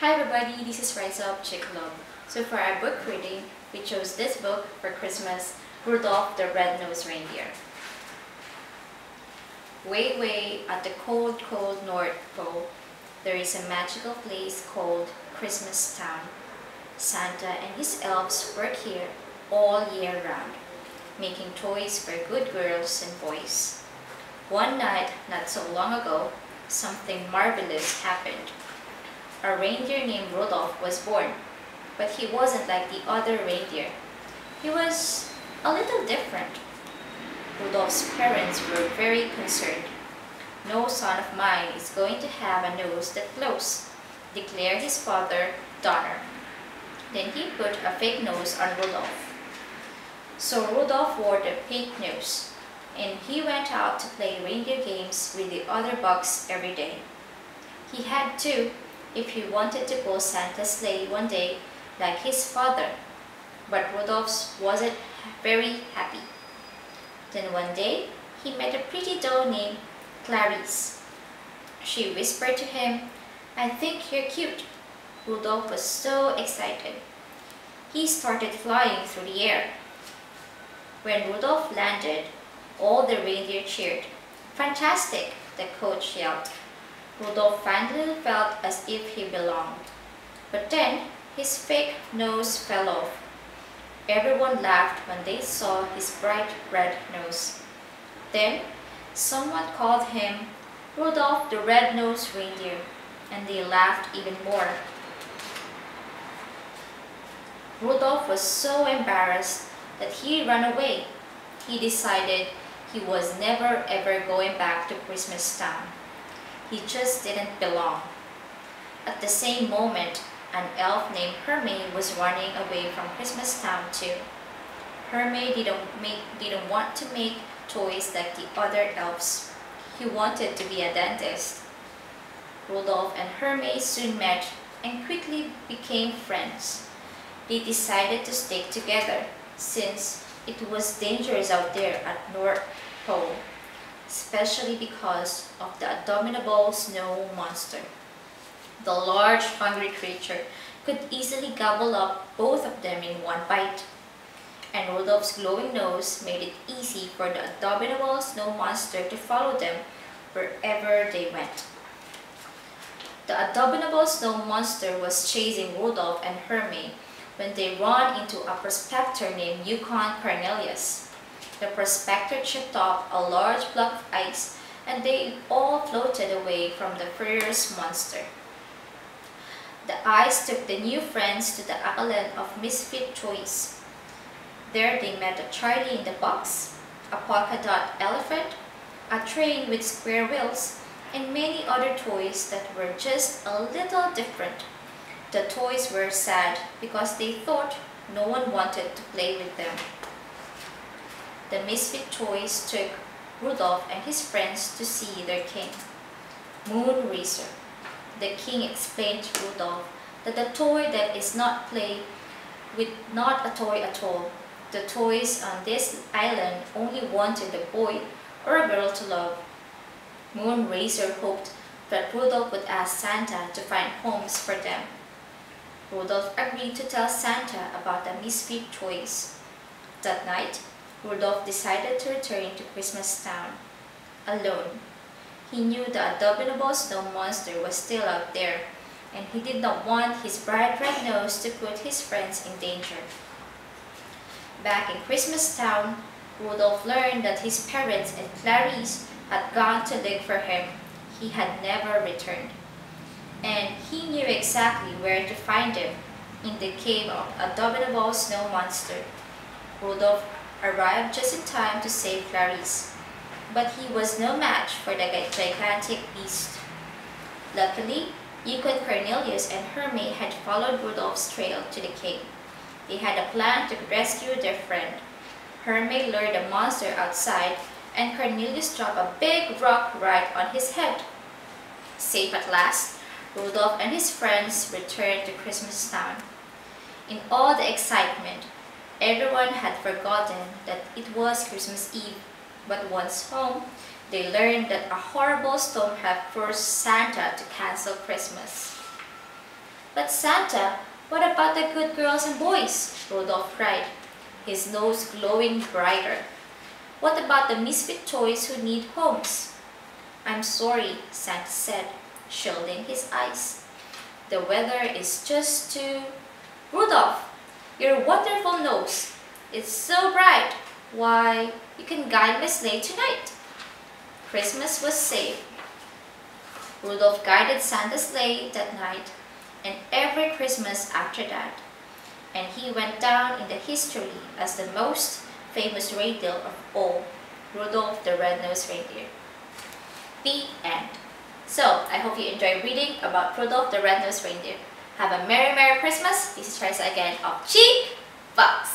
Hi everybody, this is Rudolph Chick Club. So for our book reading, we chose this book for Christmas, Rudolph the Red-Nosed Reindeer. Way at the cold North Pole, there is a magical place called Christmas Town. Santa and his elves work here all year round, making toys for good girls and boys. One night, not so long ago, something marvelous happened. A reindeer named Rudolph was born, but he wasn't like the other reindeer. He was a little different. Rudolph's parents were very concerned. "No son of mine is going to have a nose that glows," declared his father, Donner. Then he put a fake nose on Rudolph. So Rudolph wore the fake nose, and he went out to play reindeer games with the other bugs every day. He had to, if he wanted to pull Santa's sleigh one day like his father, but Rudolph wasn't very happy. Then one day, he met a pretty doll named Clarice. She whispered to him, "I think you're cute." Rudolph was so excited. He started flying through the air. When Rudolph landed, all the reindeer cheered. "Fantastic!" the coach yelled. Rudolph finally felt as if he belonged. But then, his fake nose fell off. Everyone laughed when they saw his bright red nose. Then, someone called him Rudolph the Red-Nosed Reindeer, and they laughed even more. Rudolph was so embarrassed that he ran away. He decided he was never ever going back to Christmas Town. He just didn't belong. At the same moment, an elf named Hermé was running away from Christmas Town too. Hermé didn't want to make toys like the other elves. He wanted to be a dentist. Rudolph and Hermé soon met and quickly became friends. They decided to stick together since it was dangerous out there at North Pole, especially because of the abominable snow monster. The large, hungry creature could easily gobble up both of them in one bite, and Rudolph's glowing nose made it easy for the abominable snow monster to follow them wherever they went. The abominable snow monster was chasing Rudolph and Hermé when they ran into a prospector named Yukon Cornelius. The prospector chipped off a large block of ice, and they all floated away from the furious monster. The ice took the new friends to the island of misfit toys. There they met a Charlie in the box, a polka dot elephant, a train with square wheels, and many other toys that were just a little different. The toys were sad because they thought no one wanted to play with them. The misfit toys took Rudolph and his friends to see their king, Moonracer. The king explained to Rudolph that a toy that is not play with not a toy at all. The toys on this island only wanted a boy or a girl to love. Moonracer hoped that Rudolph would ask Santa to find homes for them. Rudolph agreed to tell Santa about the misfit toys. That night, Rudolph decided to return to Christmas Town, alone. He knew the abominable snow monster was still out there, and he did not want his bright red nose to put his friends in danger. Back in Christmas Town, Rudolph learned that his parents and Clarice had gone to look for him. He had never returned, and he knew exactly where to find him, in the cave of abominable snow monster. Rudolph arrived just in time to save Clarice, but he was no match for the gigantic beast. Luckily, Yukon Cornelius and Hermé had followed Rudolph's trail to the cave. They had a plan to rescue their friend. Hermé lured the monster outside, and Cornelius dropped a big rock right on his head. Safe at last, Rudolph and his friends returned to Christmas Town. In all the excitement, everyone had forgotten that it was Christmas Eve, but once home, they learned that a horrible storm had forced Santa to cancel Christmas. "But Santa, what about the good girls and boys?" Rudolph cried, his nose glowing brighter. "What about the misfit toys who need homes?" "I'm sorry," Santa said, shielding his eyes. "The weather is just too—" "Rudolph, your wonderful nose. It's so bright. Why, you can guide my sleigh tonight." Christmas was saved. Rudolph guided Santa's sleigh that night and every Christmas after that, and he went down in the history as the most famous reindeer of all, Rudolph the Red-Nosed Reindeer. The end. So, I hope you enjoyed reading about Rudolph the Red-Nosed Reindeer. Have a Merry Merry Christmas. This is Teresa again of Cheek Box.